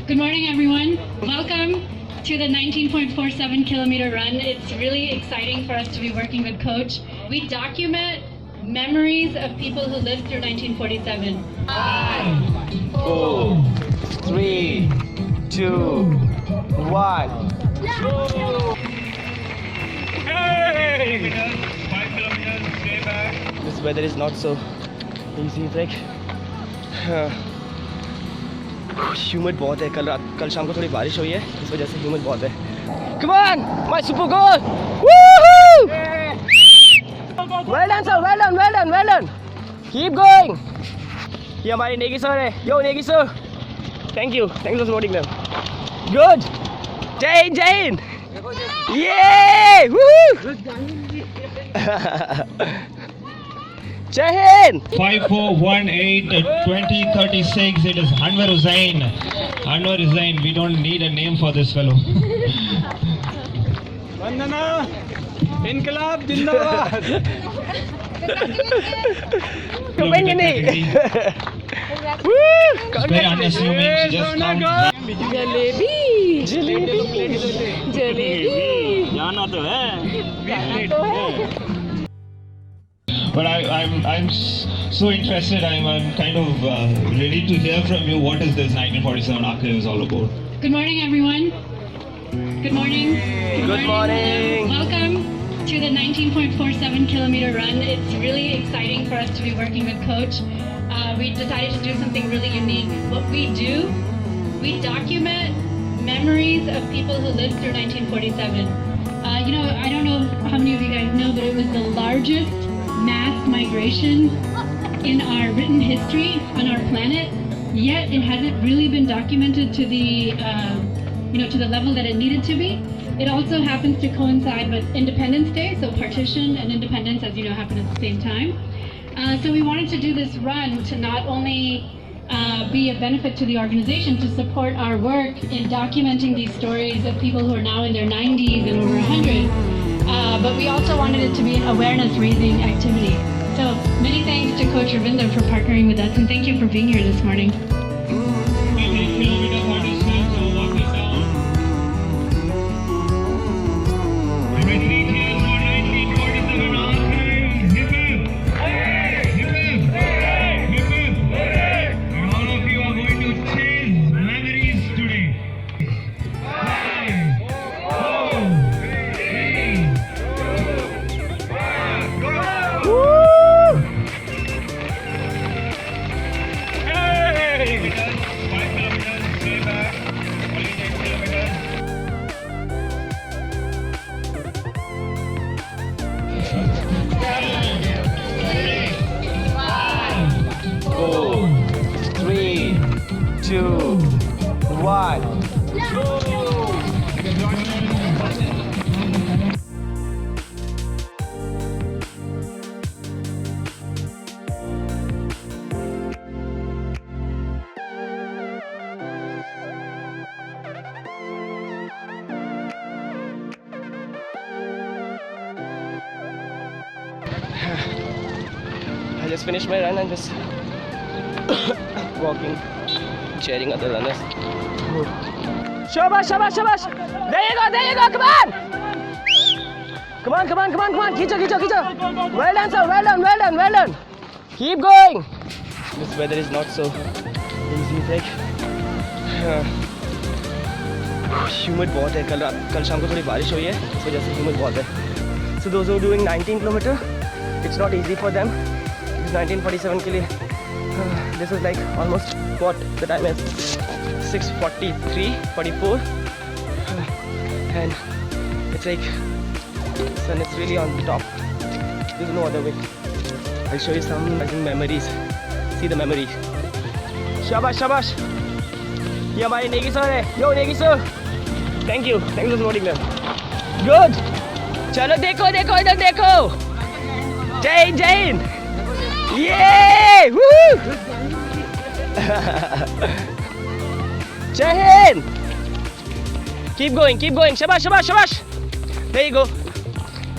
Good morning, everyone. Welcome to the 19.47 kilometer run. It's really exciting for us to be working with Coach. We document memories of people who lived through 1947. 5, 4, 3, 2, 1. Hey! 5 kilometers, stay back. This weather is not so easy. It's like humid बहुत है. कल शाम को थोड़ी बारिश हुई है, इस वजह से ह्यूमिड बहुत है. Come on, my super goal! Woohoo! Well done, sir. Well done, well done, well done. Keep going. ये हमारे नेगी सर है. Yo, Negi sir. Thank you. Thanks for supporting them. Good. Jai Hind, Jai Hind. Yay! Woo! Jai Hind. 5418 2036. It is Anwar Hussain. Anwar Hussain. We don't need a name for this fellow. वंदना इनकलाब जिंदाबाद. कमेंगे नहीं. It's very unassuming. She just comes. Jalebi jalebi jalebi जाना तो है. But I'm so interested. I'm kind of ready to hear from you. What is this 1947 archives all about? Good morning, everyone. Good morning. Good morning. Welcome to the 19.47 kilometer run. It's really exciting for us to be working with Coach. We decided to do something really unique. What we do, we document memories of people who lived through 1947. I don't know how many of you guys know, but it was the largest mass migration in our written history on our planet. Yet it hasn't really been documented to the to the level that it needed to be. It also happens to coincide with Independence Day, so partition and independence, as you know, happen at the same time. So we wanted to do this run to not only be a benefit to the organization, to support our work in documenting these stories of people who are now in their 90s and over 100, but we also wanted it to be an awareness-raising activity. So many thanks to Coach Ravinder for partnering with us, and thank you for being here this morning. 18 kilometer participants are walking down. And with 3 cheers for 1947 archives. Hip hip! Hip hip! Hip hip! And all of you are going to chase memories today. 5, 4, 3, 2, 1, go! Hey! 5 kilometers, stay back. Only 10 kilometers. Four, 3, 2, 1. I just finished my run and just walking, cheering other runners. Shabash, shabash, shabash! There you go, come on! Come on, come on, come on, come on! Kicho, kicho, kicho! Well done, sir, well done, well done, well done! Keep going! This weather is not so easy. It's like humid बहुत है. कल शाम को थोड़ी बारिश हुई है, इस वजह से ह्यूमिड बहुत है. So those who are doing 19 kilometer, it's not easy for them. 1947 के लिए this is like almost what the time is 6:43, 44, and it's like sun is really on top. There's no other way. I'll show you some amazing memories. See the memories. Shabash, shabash. ये हमारे Negi sir है. Yo, Negi sir. Thank you. Thanks for supporting them. Good. चलो देखो देखो इधर देखो. जय हिंद, जय Hind. Yay! Woo! Jai Hind! Keep going, keep going. Shabash, shabash, shabash. There you go.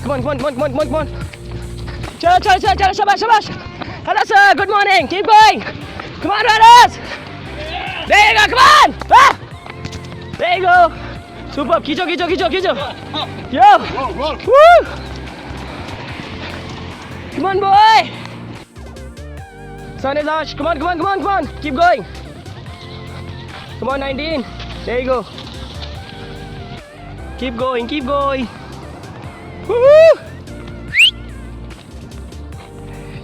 Come on, come on, come on, come on, come on, come on. Chalo, chalo, chalo, chalo, shabash, shabash. Hello, sir. Good morning. Keep going. Come on, runners. There you go. Come on. Ah! Super. Kicho. Yo. Woo. Come on, boy. Sun is out. Come on. Keep going. Come on, 19. There you go. Keep going. Woo.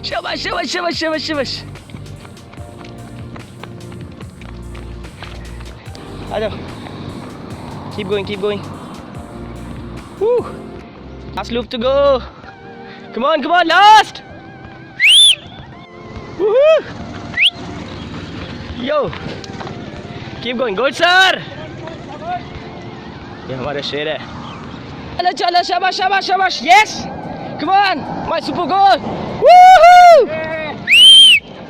Shabash. Aja. Keep going. Woo. Last loop to go. Come on, last. Woohoo. Yo. Keep going. Good, sir. ये हमारे शेर है. चलो, शाबाश. Yes. Come on. My super goal. Woohoo.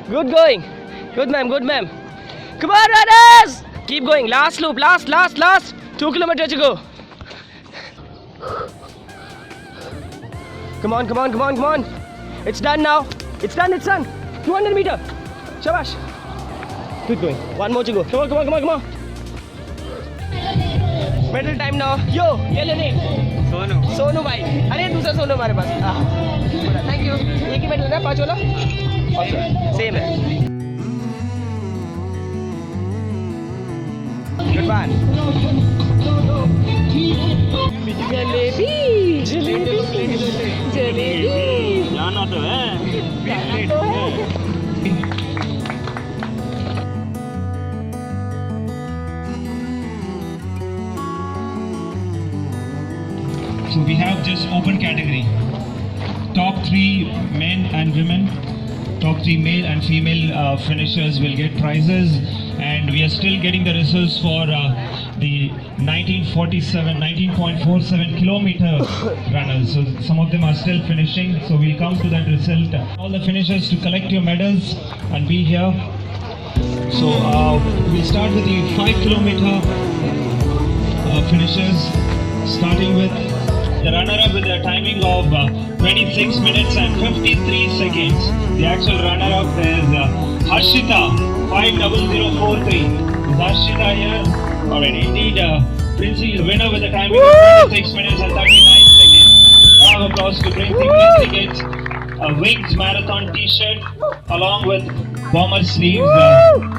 Good going. Good, ma'am. Come on, runners. Keep going. Last loop. Last. 2 kilometers to go. Come on. It's done now. It's done. 200 meter. Shabash. Keep going. One more to go. Come on. Medal time now. Yo, ये लेने. सोनू भाई. अरे दूसरा सोनू हमारे पास. Thank you. एक ही medal है 5 वाला. Same है. Good man. जलेबी. जाना तो है. So we have just open category. Top 3 men and women, top 3 male and female finishers will get prizes, and we are still getting the results for the 19.47 kilometer runners. So some of them are still finishing. So we'll come to that result. All the finishers to collect your medals and be here. So we'll start with the 5 kilometer finishers, starting with the runner-up with a timing of 26 minutes and 53 seconds. The actual runner-up is Harshita, 50043. Is Harshita here? Alright, indeed, Princey is the winner with a timing of 26 minutes and 39 seconds. Round of applause to Princey. Princey gets a Wings Marathon t-shirt along with bomber sleeves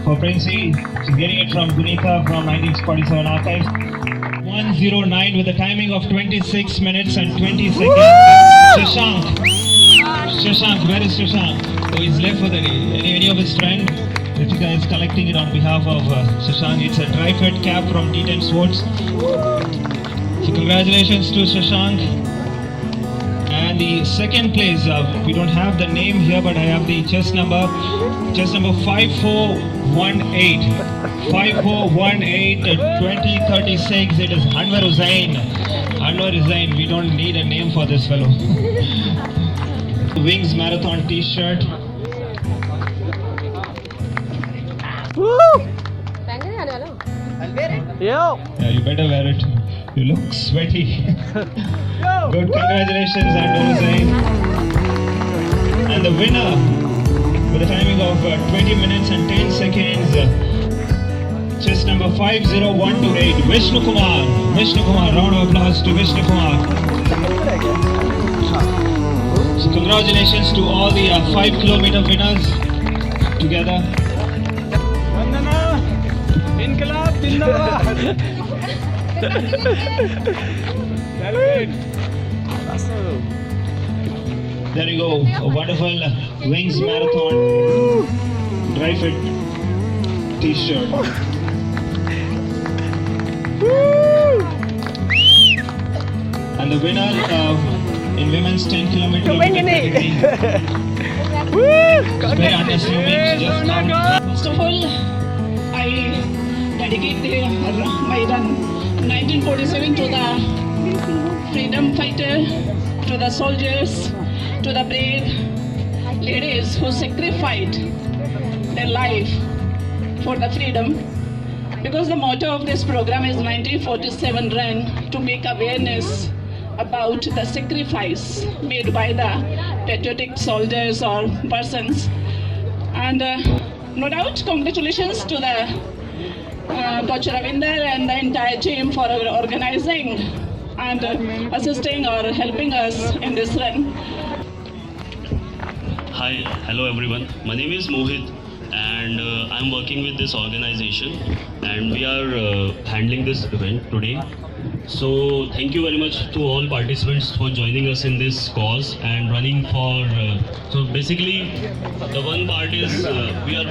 for Princey. She's getting it from Gunita from 1947 archives. 109 with a timing of 26 minutes and 20 seconds. Shashank, where is Shashank? Oh, he's left for the day. Any of his friend? Ritika is collecting it on behalf of Shashank. It's a dry-fed cap from D10 Sports. So congratulations to Shashank. And the second place, we don't have the name here, but I have the chest number 5418. 5418 2036. It is Anwar Hussain. We don't need a name for this fellow. Wings Marathon t-shirt. Woo. Yo. Yeah, you better wear it. You look sweaty. Good, congratulations, Anwar Hussain. And the winner with a timing of 20 minutes and 10 seconds. Chest number 50128, Vishnu Kumar. Round of applause to Vishnu Kumar. So congratulations to all the 5 kilometer winners together. वंदना, इनकलाब जिंदाबाद. There you go, a wonderful Wings Marathon dry fit t-shirt. And the winner in women's 10 kilometer category. Very unassuming, she just come. First of all, I dedicate my run 1947 to the freedom fighter, to the soldiers, to the brave ladies who sacrificed their life for the freedom. Because the motto of this program is 1947 Run, to make awareness about the sacrifice made by the patriotic soldiers or persons. And no doubt, congratulations to the Coach Ravinder and the entire team for organizing and assisting or helping us in this run. Hi, hello everyone. My name is Mohit and I'm working with this organization and we are handling this event today. So thank you very much to all participants for joining us in this cause and running for, so basically the one part is we are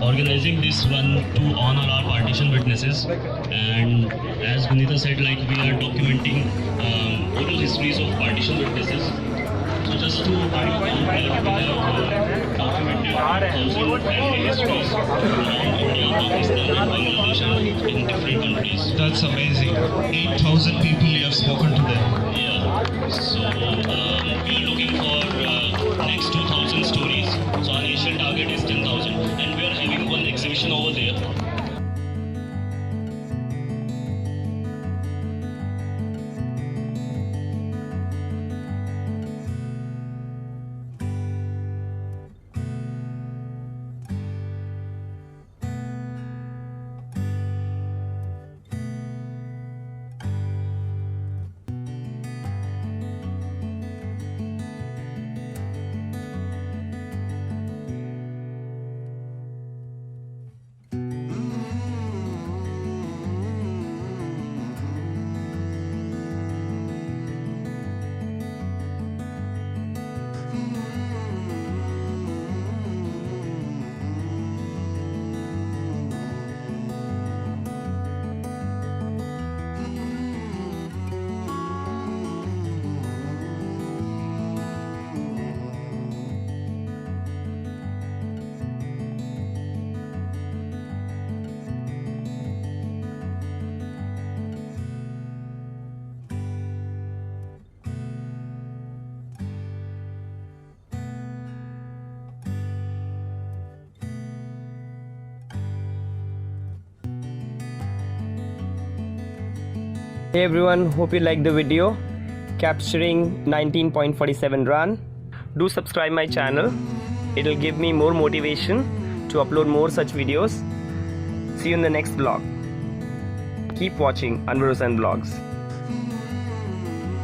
organizing this run to honor our partition witnesses, and as Gunita said, like we are documenting oral histories of partition witnesses. So just to honor them, we have documented 1,000 family histories around India, Pakistan and Bangladesh in different countries. That's amazing. 8,000 people you have spoken to them. Yeah, so we are looking for next 2,000 stories. So our initial target is 10,000 and we are having one exhibition over there. Hey everyone, hope you liked the video capturing 19.47 run. Do subscribe my channel. It'll give me more motivation to upload more such videos. See you in the next vlog. Keep watching Anwar Hussain Vlogs.